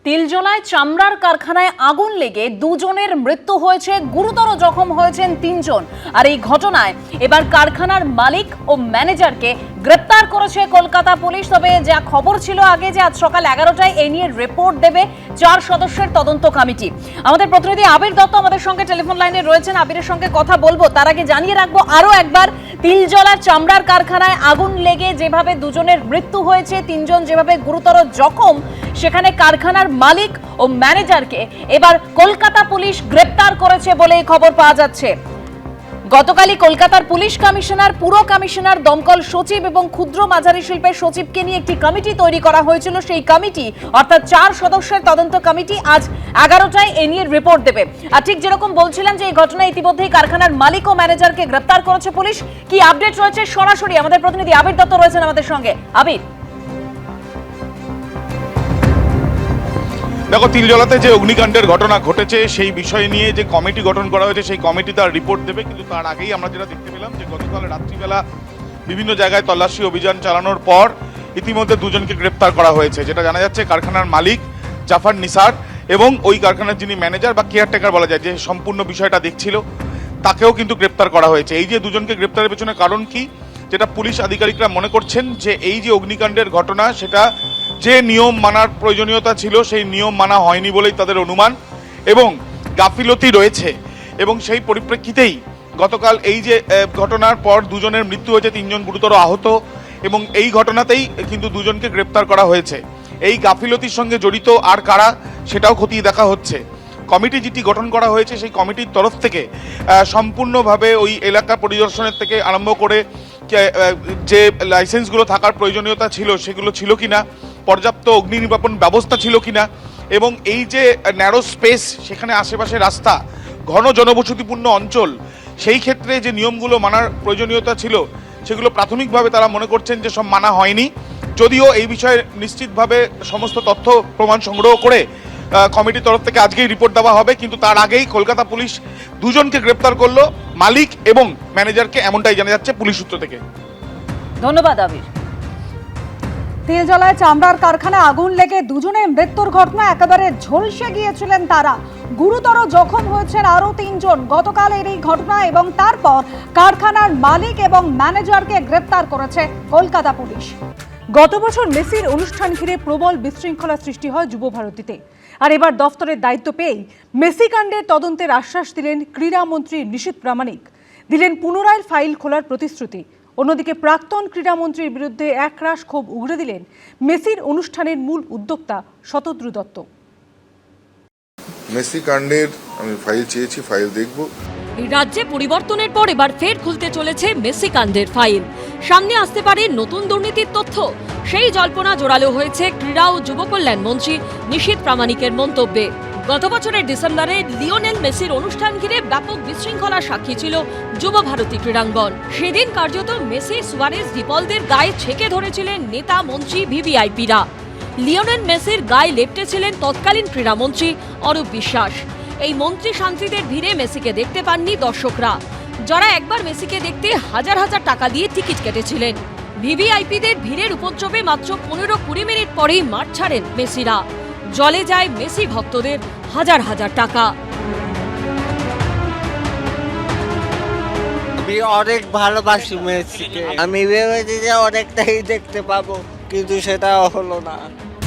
তিলজলায় চামড়ার কারখানায় আগুন লেগে দুজনের মৃত্যু হয়েছে, গুরুতর জখম হয়েছেন তিনজন। আর এই ঘটনায় এবার কারখানার মালিক ও ম্যানেজারকে গ্রেপ্তার করেছে কলকাতা পুলিশ। তবে যা খবর ছিল আগে যে আজ সকাল 11টায় এই নিয়ে রিপোর্ট দেবে 4 সদস্যের তদন্ত কমিটি। আমাদের প্রতিনিধি আবির দত্ত আমাদের সঙ্গে টেলিফোন লাইনে রয়েছেন, আবিরের সঙ্গে কথা বলবো। তার আগে জানিয়ে রাখবো আরো একবার, তিলজলার চামড়ার কারখানায় আগুন লেগে যেভাবে দুজনের মৃত্যু হয়েছে, তিনজন যেভাবে গুরুতর জখম, সেখানে কারখানার মালিক ও ম্যানেজারকে এবার কলকাতা পুলিশ গ্রেপ্তার করেছে বলে খবর পাওয়া যাচ্ছে। গতকালই কলকাতার পুলিশ কমিশনার, পুর কমিশনার, দমকল সচিব এবং ক্ষুদ্র মাঝারি শিল্পের সচিবকে নিয়ে একটি কমিটি তৈরি করা হয়েছিল। সেই কমিটি অর্থাৎ 4 সদস্যের তদন্ত কমিটি আজ 11টায় এ নিয়ে রিপোর্ট দেবে। আর ঠিক যেরকম বলছিলাম যে এই ঘটনায় ইতিমধ্যেই কারখানার মালিক ও ম্যানেজারকে গ্রেপ্তার করেছে পুলিশ। কি আপডেট রয়েছে সরাসরি আমাদের প্রতিনিধি আবির দত্ত রয়েছেন আমাদের সঙ্গে। আবির, দেখো, তিলজলাতে যে অগ্নিকাণ্ডের ঘটনা ঘটেছে সেই বিষয় নিয়ে যে কমিটি গঠন করা হয়েছে সেই কমিটি তার রিপোর্ট দেবে। কিন্তু তার আগেই আমরা যেটা দেখতে পেলাম যে গতকাল রাত্রিবেলা বিভিন্ন জায়গায় তল্লাশি অভিযান চালানোর পর ইতিমধ্যে দুজনকে গ্রেপ্তার করা হয়েছে। যেটা জানা যাচ্ছে কারখানার মালিক জাফর নিসার এবং ওই কারখানার যিনি ম্যানেজার বা কেয়ারটেকার বলা যায়, যে সম্পূর্ণ বিষয়টা দেখছিল, তাকেও কিন্তু গ্রেপ্তার করা হয়েছে। এই যে দুজনকে গ্রেপ্তারের পেছনে কারণ কি, যেটা পুলিশ আধিকারিকরা মনে করছেন যে এই যে অগ্নিকাণ্ডের ঘটনা, সেটা যে নিয়ম মানার প্রয়োজনীয়তা ছিল সেই নিয়ম মানা হয়নি বলেই তাদের অনুমান এবং গাফিলতি রয়েছে। এবং সেই পরিপ্রেক্ষিতেই গতকাল এই যে ঘটনার পর দুজনের মৃত্যু হয়েছে, 3 জন গুরুতর আহত, এবং এই ঘটনাতেই কিন্তু দুজনকে গ্রেপ্তার করা হয়েছে। এই গাফিলতির সঙ্গে জড়িত আর কারা সেটাও খতিয়ে দেখা হচ্ছে। কমিটি যেটি গঠন করা হয়েছে সেই কমিটির তরফ থেকে সম্পূর্ণভাবে ওই এলাকা পরিদর্শনের থেকে আরম্ভ করে যে লাইসেন্সগুলো থাকার প্রয়োজনীয়তা ছিল সেগুলো ছিল কিনা, পর্যাপ্ত অগ্নি নির্বাপন ব্যবস্থা ছিল কিনা, এবং এই যে ন্যারো স্পেস, সেখানে আশেপাশে রাস্তা, ঘন জনবসতিপূর্ণ অঞ্চল, সেই ক্ষেত্রে যে নিয়মগুলো মানার প্রয়োজনীয়তা ছিল সেগুলো প্রাথমিকভাবে তারা মনে করছেন যে সব মানা হয়নি। যদিও এই বিষয়ে নিশ্চিতভাবে সমস্ত তথ্য প্রমাণ সংগ্রহ করে কমিটির তরফ থেকে আজকেই রিপোর্ট দেওয়া হবে। কিন্তু তার আগেই কলকাতা পুলিশ দুজনকে গ্রেপ্তার করলো, মালিক এবং ম্যানেজারকে, এমনটাই জানা যাচ্ছে পুলিশ সূত্র থেকে। ধন্যবাদ আবির। তিলজলায় চামড়ার কারখানায় আগুন লেগে দুজনের মৃত্যুর ঘটনা, একেবারে ঝলসে গিয়েছিলেন তারা। গুরুতর জখম হয়েছেন আরো 3 জন। গতকালের এই ঘটনা এবং তারপর কারখানার মালিক এবং ম্যানেজারকে গ্রেপ্তার করেছে কলকাতা পুলিশ। গত বছর মেসির অনুষ্ঠান ঘিরে প্রবল বিশৃঙ্খলা সৃষ্টি হয় যুবভারতীতে। আর এবার দফতরের দায়িত্ব পেয়েই মেসি কাণ্ডের তদন্তের আশ্বাস দিলেন ক্রীড়ামন্ত্রী নিশীথ প্রামাণিক, দিলেন পুনরায় ফাইল খোলার প্রতিশ্রুতি। অন্যদিকে প্রাক্তন ক্রীড়ামন্ত্রীর বিরুদ্ধে একরাশ ক্ষোভ উগরে দিলেন মেসির অনুষ্ঠানের মূল উদ্যোক্তা শতদ্রু দত্ত। মেসি কাণ্ডের আমি ফাইল চেয়েছি, ফাইল দেখব। রাজ্যে পরিবর্তনের পর এবার ফের খুলতে চলেছে মেসি কাণ্ডের ফাইল। সামনে আসতে পারে নতুন দুর্নীতির তথ্য। সেই জল্পনা জোরালো হয়েছে ক্রীড়া ও যুব কল্যাণ মন্ত্রী নিশীথ প্রামাণিকের মন্তব্যে। গত বছরের ডিসেম্বরে লিওনেল মেসির অনুষ্ঠান ঘিরে ব্যাপক বিশৃঙ্খলার সাক্ষী ছিল যুব ভারতী ক্রীড়াঙ্গন। সেদিন কার্যত মেসি, সুয়ারেজ, ডিপলদের গায়ে ছেকে ধরেছিলেন নেতা, মন্ত্রী, ভিভিআইপিরা। লিওনেল মেসির গায়ে লেপটেছিলেন তৎকালীন ক্রীড়ামন্ত্রী অরূপ বিশ্বাস। এই মন্ত্রী শান্তিদের ভিড়ে মেসিকে দেখতে পাননি দর্শকরা, যারা একবার মেসিকে দেখতে হাজার হাজার টাকা দিয়ে টিকিট কেটেছিলেন। ভিভিআইপিদের ভিড়ের উপদ্রবে মাত্র 15-20 মিনিট পরেই মাঠ ছাড়েন মেসিরা। জলে যায় মেসি ভক্তদের হাজার হাজার টাকা। আমি অনেক ভালোবাসি মেসিকে, আমি ভেবেছি যে অনেকটাই দেখতে পাবো, কিন্তু সেটা হলো না।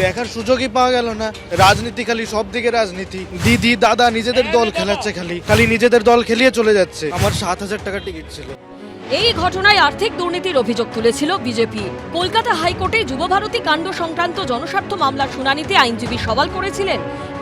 দেখার সুযোগই পাওয়া গেল না। রাজনীতি, খালি সব দিকে রাজনীতি। দিদি দাদা নিজেদের দল খেলাচ্ছে, খালি নিজেদের দল খেলিয়ে চলে যাচ্ছে। আমার 7,000 টাকা টিকিট ছিল। এই ঘটনায় আর্থিক দুর্নীতির অভিযোগ তুলেছিল বিজেপি। কলকাতা হাইকোর্টে যুবভারতী কাণ্ড সংক্রান্ত জনস্বার্থ মামলার শুনানিতে আইনজীবী সওয়াল করেছিলেন,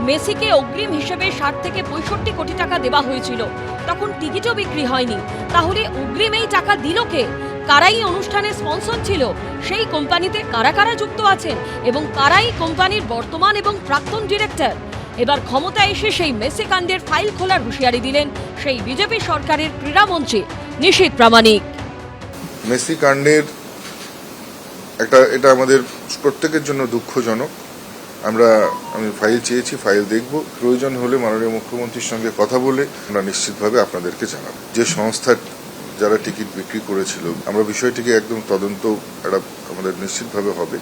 মেসিকে অগ্রিম হিসেবে 60 থেকে 65 কোটি টাকা দেওয়া হয়েছিল, তখন টিকিটও বিক্রি হয়নি। তাহলে অগ্রিম এই টাকা দিল কে? কারাই অনুষ্ঠানের স্পন্সর ছিল? সেই কোম্পানিতে কারা কারা যুক্ত আছেন এবং কারাই কোম্পানির বর্তমান এবং প্রাক্তন ডিরেক্টর? এবার ক্ষমতায় এসে সেই মেসি কাণ্ডের ফাইল খোলার হুঁশিয়ারি দিলেন সেই বিজেপি সরকারের ক্রীড়ামন্ত্রী নিশীথ প্রামাণিক। মেসি কাণ্ডের এটা আমাদের প্রত্যেকের জন্য দুঃখজনক। আমি ফাইল চেয়েছি, ফাইল দেখব। প্রয়োজন হলে মাননীয় মুখ্যমন্ত্রীর সঙ্গে কথা বলে আমরা নিশ্চিতভাবে আপনাদেরকে জানাবো। যে সংস্থার যারা টিকিট বিক্রি করেছিল, আমরা বিষয়টিকে একদম তদন্ত আমাদের নিশ্চিতভাবে হবে।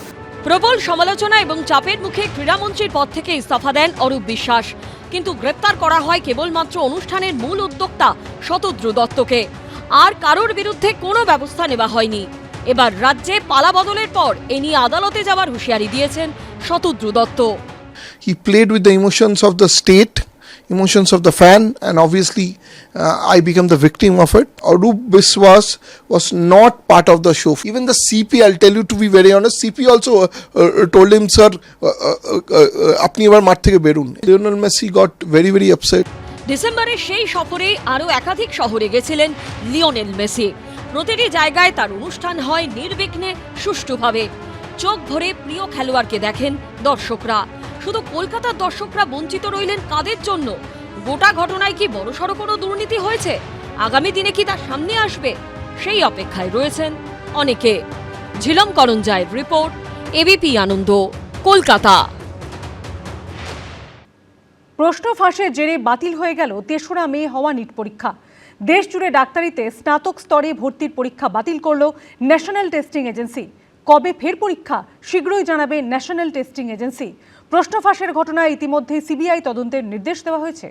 প্রবল সমালোচনা এবং চাপের মুখে ক্রীড়ামন্ত্রীর পদ থেকে ইস্তফা দেন অরূপ বিশ্বাস, কিন্তু গ্রেপ্তার করা হয় কেবলমাত্র অনুষ্ঠানের মূল উদ্যোক্তা শতদ্রু দত্তকে। আর কারোর বিরুদ্ধে কোনো ব্যবস্থা নেওয়া হয়নি। এবার রাজ্যে পালা বদলের পর এ নিয়ে আদালতে যাওয়ার হুঁশিয়ারি দিয়েছেন Shatadru Dutta. He played with the emotions of the state, emotions of the fan, and obviously I became the victim of it. Arup Biswas was not part of the show. Even the CP, I'll tell you to be very honest, CP also told him, sir, apni ebar mat theke berun. Lionel Messi got very, very upset. ডিসেম্বরে সেই সফরে আরও একাধিক শহরে গেছিলেন Lionel Messi. প্রতিটি জায়গায় তার অনুষ্ঠান হয় নির্বিঘ্নে, সুষ্ঠুভাবে। চোখ ভরে প্রিয় খেলোয়াড়কে দেখেন দর্শকরা। শুধু কলকাতার দর্শকরা বঞ্চিত রইলেন কাদের জন্য? গোটা ঘটনায় কি বড়সড় কোনো দুর্নীতি হয়েছে? আগামী দিনে কি তা সামনে আসবে? সেই অপেক্ষায় রয়েছেন অনেকে। ঝিলম করঞ্জায়ের রিপোর্ট, এবিপি আনন্দ, কলকাতা। প্রশ্ন ফাঁসের জেরে বাতিল হয়ে গেল ৩রা মে হওয়া নিট পরীক্ষা। দেশ জুড়ে ডাক্তারিতে স্নাতক স্তরে ভর্তির পরীক্ষা বাতিল করল ন্যাশনাল টেস্টিং এজেন্সি। কবে ফের পরীক্ষা শীঘ্রই জানাবে ন্যাশনাল টেস্টিং এজেন্সি। প্রশ্ন ফাঁসের ঘটনায় ইতিমধ্যে সিবিআই তদন্তের নির্দেশ দেওয়া হয়েছে।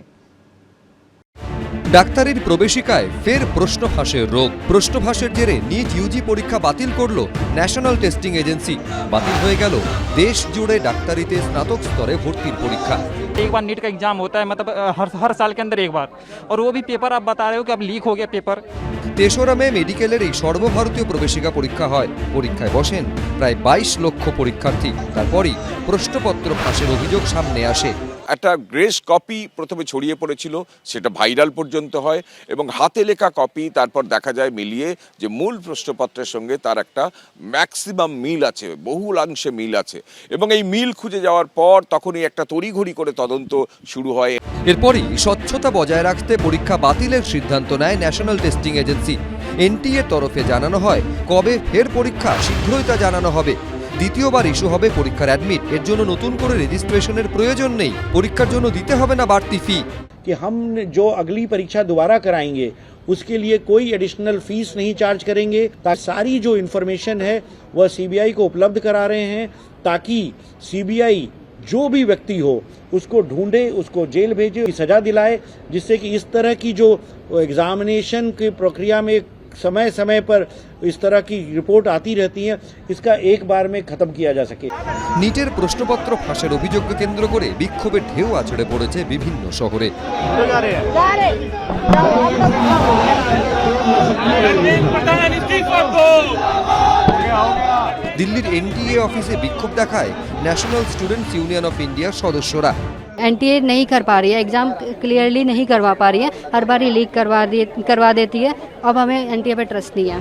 ডাক্তারির প্রবেশিকায় ফের প্রশ্ন ফাঁসের রোগ। প্রশ্ন ফাঁসের জেরে নিট ইউজি পরীক্ষা বাতিল করল ন্যাশনাল টেস্টিং এজেন্সি। বাতিল হয়ে গেল দেশ জুড়ে ডাক্তারিতে স্নাতক স্তরে ভর্তির পরীক্ষা। एक बार नीट का एग्जाम होता है, मतलब हर साल के अंदर एक बार, और वो भी पेपर आप बता रहे हो कि अब लीक हो गया पेपर। ৩রা মে মেডিকেলের এই সর্বভারতীয় প্রবেশিকা পরীক্ষা হয়। পরীক্ষায় বসেন প্রায় ২২ লক্ষ পরীক্ষার্থী। তারপরই প্রশ্নপত্র ফাঁসের অভিযোগ সামনে আসে। একটা গ্রেস কপি প্রথমে ছড়িয়ে পড়েছিল, সেটা ভাইরাল পর্যন্ত হয় এবং হাতে লেখা কপি তারপর দেখা যায় মিলিয়ে যে মূল প্রশ্নপত্রের সঙ্গে তার একটা ম্যাক্সিমাম মিল আছে, বহুলাংশে মিল আছে, এবং এই মিল খুঁজে যাওয়ার পর তখনই একটা তড়িঘড়ি করে তদন্ত শুরু হয়। এরপরই স্বচ্ছতা বজায় রাখতে পরীক্ষা বাতিলের সিদ্ধান্ত নেয় ন্যাশনাল টেস্টিং এজেন্সি। এনটিএ তরফে জানানো হয় কবে ফের পরীক্ষা শীঘ্রই তা জানানো হবে। দ্বিতীয়বার ইস্যু হবে পরীক্ষার অ্যাডমিট। এর জন্য নতুন করে রেজিস্ট্রেশনের প্রয়োজন নেই। পরীক্ষার জন্য দিতে হবে না বাড়তি ফি। कि हम जो अगली परीक्षा दोबारा कराएंगे उसके लिए कोई एडिशनल फीस नहीं चार्ज करेंगे। सारी जो इन्फॉर्मेशन है वह सीबीआई को उपलब्ध करा रहे हैं ताकि सीबीआई जो भी व्यक्ति हो उसको ढूंढे, उसको जेल भेजे, सजा दिलाए, जिससे कि इस तरह की जो एग्जामिनेशन की प्रक्रिया में समय समय पर इस तरह की रिपोर्ट आती रहती है, इसका एक बार में खत्म किया जा सके। নিটের প্রশ্নপত্র ফাঁসের অভিযোগকে কেন্দ্র করে বিক্ষোভের ঢেউ আছড়ে পড়েছে বিভিন্ন শহরে। দিল্লির এনটিএ অফিসে বিক্ষোভ দেখায় ন্যাশনাল স্টুডেন্টস ইউনিয়ন অফ ইন্ডিয়ার সদস্যরা। एनटीए नहीं कर पा रही है, एग्जाम क्लियरली नहीं करवा पा रही है, हर बार ही लीक करवा देती है। अब हमें एनटीए पे ट्रस्ट नहीं है।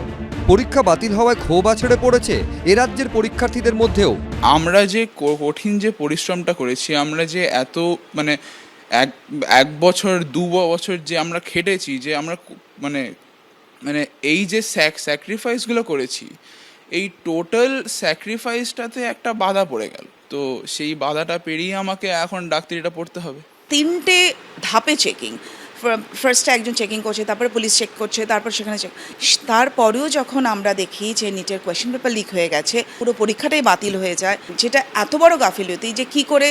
পরীক্ষা বাতিল হওয়ায় ক্ষোভ আছড়ে পড়েছে এ রাজ্যের পরীক্ষার্থীদের মধ্যেও। আমরা যে কঠিন যে পরিশ্রমটা করেছি, আমরা যে এত মানে এক বছর 2 বছর যে আমরা খেটেছি, যে আমরা মানে মানে এই যে স্যাক্রিফাইসগুলো করেছি, এই টোটাল স্যাক্রিফাইসটাতে একটা বাধা পড়ে গেল। তো সেই বাধাটা পেরিয়ে আমাকে এখন ডাক্তারিটা পড়তে হবে। 3টে ধাপে চেকিং। ফার্স্টে একজন চেকিং করছে, তারপরে পুলিশ চেক করছে, তারপর সেখানে চেক। তারপরেও যখন আমরা দেখি যে নিটের কোয়েশ্চেন পেপার লিক হয়ে গেছে, পুরো পরীক্ষাটাই বাতিল হয়ে যায়, যেটা এত বড় গাফিলতি যে কি করে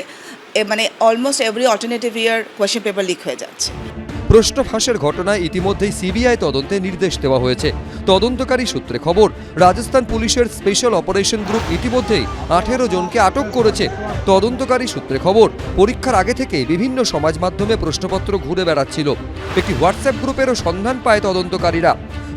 মানে অলমোস্ট এভরি অল্টারনেটিভ ইয়ার কোয়েশ্চেন পেপার লিক হয়ে যাচ্ছে। প্রশ্ন ফাঁসের ঘটনায় ইতিমধ্যেই সিবিআই তদন্তে নির্দেশ দেওয়া হয়েছে। তদন্তকারী সূত্রে খবর, রাজস্থান পুলিশের স্পেশাল অপারেশন গ্রুপ ইতিমধ্যেই 18 জনকে আটক করেছে। তদন্তকারী সূত্রে খবর, পরীক্ষার আগে থেকে বিভিন্ন সমাজ মাধ্যমে প্রশ্নপত্র ঘুরে বেড়াচ্ছিল। একটি হোয়াটসঅ্যাপ গ্রুপেরও সন্ধান পায় তদন্তকারীরা।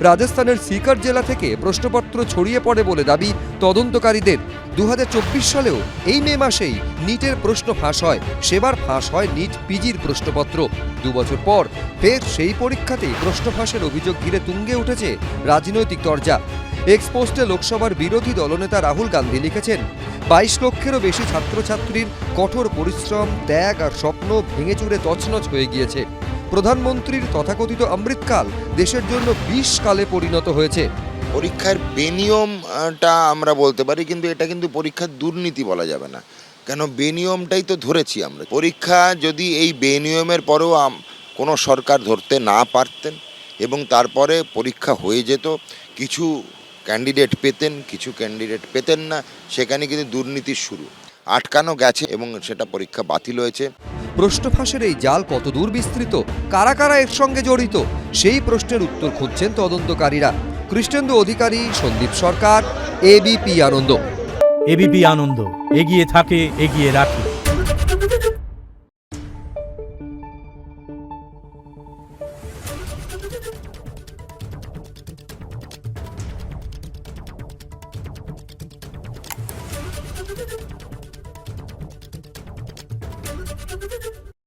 রাজস্থানের সিকার জেলা থেকে প্রশ্নপত্র ছড়িয়ে পড়ে বলে দাবি তদন্তকারীদের। 2024 সালেও এই মে মাসেই নিটের প্রশ্ন ফাঁস হয়। সেবার ফাঁস হয় নিট পিজির প্রশ্নপত্র। 2 বছর পর ফের সেই পরীক্ষাতেই প্রশ্ন ফাঁসের অভিযোগ ঘিরে তুঙ্গে উঠেছে রাজনৈতিক চর্চা। এক্সপোস্টে লোকসভার বিরোধী দলনেতা রাহুল গান্ধী লিখেছেন, 22 লক্ষেরও বেশি ছাত্রছাত্রীর কঠোর পরিশ্রম, ত্যাগ আর স্বপ্ন ভেঙে চুরে তছনছ হয়ে গিয়েছে। প্রধানমন্ত্রীর তথাকথিত অমৃতকাল দেশের জন্য 20 কালে পরিণত হয়েছে। পরীক্ষার বেনিয়মটা আমরা বলতে পারি, কিন্তু এটা কিন্তু পরীক্ষার দুর্নীতি বলা যাবে না, কেন বেনিয়মটাই তো ধরেছি আমরা। পরীক্ষা যদি এই বেনিয়মের পরেও কোনো সরকার ধরতে না পারতেন এবং তারপরে পরীক্ষা হয়ে যেত, কিছু ক্যান্ডিডেট পেতেন, কিছু ক্যান্ডিডেট পেতেন না, সেখানে কিন্তু দুর্নীতির শুরু। আটকানো গেছে এবং সেটা পরীক্ষা বাতিল হয়েছে। প্রশ্ন ফাঁসের এই জাল কতদূর বিস্তৃত, কারা কারা এর সঙ্গে জড়িত, সেই প্রশ্নের উত্তর খুঁজছেন তদন্তকারীরা। কৃষ্ণেন্দু অধিকারী, সন্দীপ সরকার, এবিপি আনন্দ। এবিপি আনন্দ, এগিয়ে থাকে, এগিয়ে রাখে।